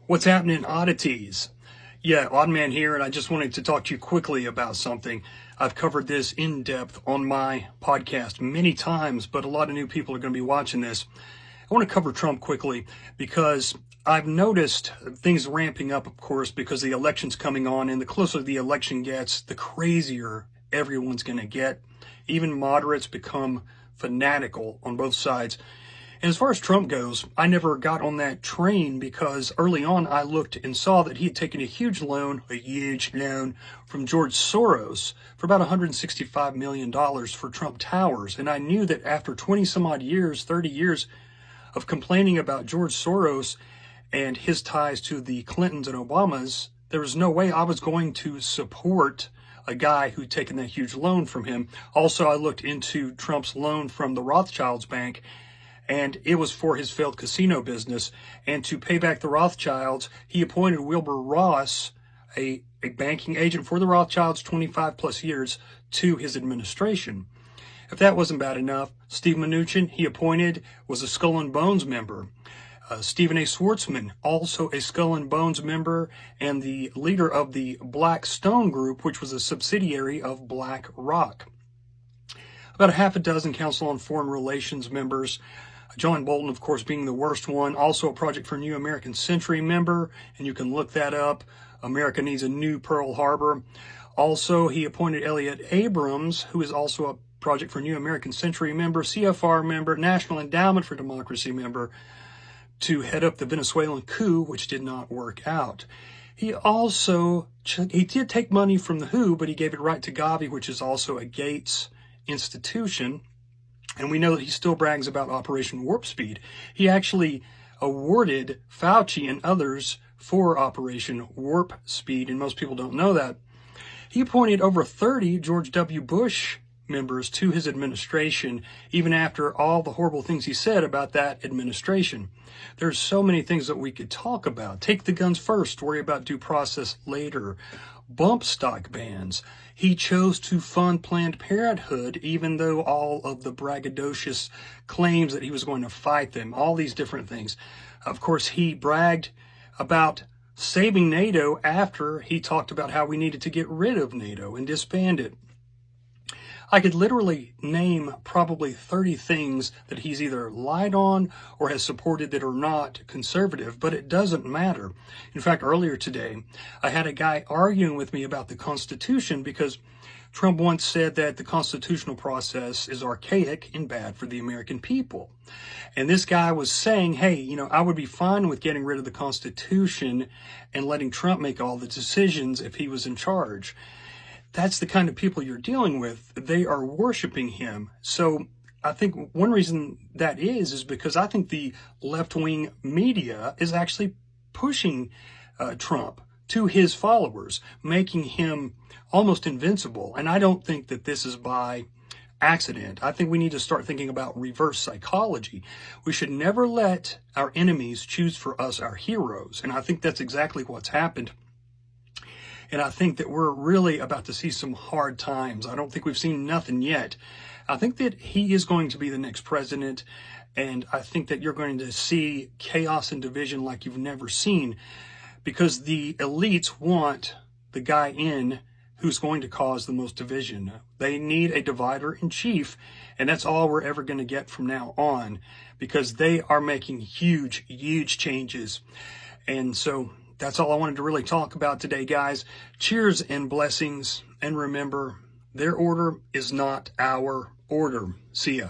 What's happening, oddities? Yeah, Odd Man here, and I just wanted to talk to you quickly about something. I've covered this in depth on my podcast many times, but a lot of new people are going to be watching this. I want to cover Trump quickly because I've noticed things ramping up, of course, because the election's coming on, and the closer the election gets, the crazier everyone's going to get. Even moderates become fanatical on both sides. And as far as Trump goes, I never got on that train because early on I looked and saw that he had taken a huge loan from George Soros for about $165 million for Trump Towers. And I knew that after 20 some odd years, 30 years of complaining about George Soros and his ties to the Clintons and Obamas, there was no way I was going to support a guy who'd taken that huge loan from him. Also, I looked into Trump's loan from the Rothschilds Bank, and it was for his failed casino business. And to pay back the Rothschilds, he appointed Wilbur Ross, a banking agent for the Rothschilds, 25 plus years, to his administration. If that wasn't bad enough, Steve Mnuchin, he appointed, was a Skull and Bones member. Stephen A. Schwartzman, also a Skull and Bones member and the leader of the Black Stone Group, which was a subsidiary of BlackRock. About a half a dozen Council on Foreign Relations members. John Bolton, of course, being the worst one. Also a Project for New American Century member, and you can look that up. America needs a new Pearl Harbor. Also, he appointed Elliott Abrams, who is also a Project for New American Century member, CFR member, National Endowment for Democracy member, to head up the Venezuelan coup, which did not work out. He did take money from the WHO, but he gave it right to Gavi, which is also a Gates institution. And we know that he still brags about Operation Warp Speed. He actually awarded Fauci and others for Operation Warp Speed, and most people don't know that. He appointed over 30 George W. Bush members to his administration, even after all the horrible things he said about that administration. There's so many things that we could talk about. Take the guns first, worry about due process later. Bump stock bans. He chose to fund Planned Parenthood, even though all of the braggadocious claims that he was going to fight them, all these different things. Of course, he bragged about saving NATO after he talked about how we needed to get rid of NATO and disband it. I could literally name probably 30 things that he's either lied on or has supported that are not conservative, but it doesn't matter. In fact, earlier today, I had a guy arguing with me about the Constitution because Trump once said that the constitutional process is archaic and bad for the American people. And this guy was saying, hey, I would be fine with getting rid of the Constitution and letting Trump make all the decisions if he was in charge. That's the kind of people you're dealing with. They are worshiping him. So I think one reason that is because I think the left-wing media is actually pushing Trump to his followers, making him almost invincible. And I don't think that this is by accident. I think we need to start thinking about reverse psychology. We should never let our enemies choose for us our heroes. And I think that's exactly what's happened. And I think that we're really about to see some hard times. I don't think we've seen nothing yet. I think that he is going to be the next president. And I think that you're going to see chaos and division like you've never seen, because the elites want the guy in who's going to cause the most division. They need a divider in chief. And that's all we're ever going to get from now on, because they are making huge, huge changes. And so that's all I wanted to really talk about today, guys. Cheers and blessings. And remember, their order is not our order. See ya.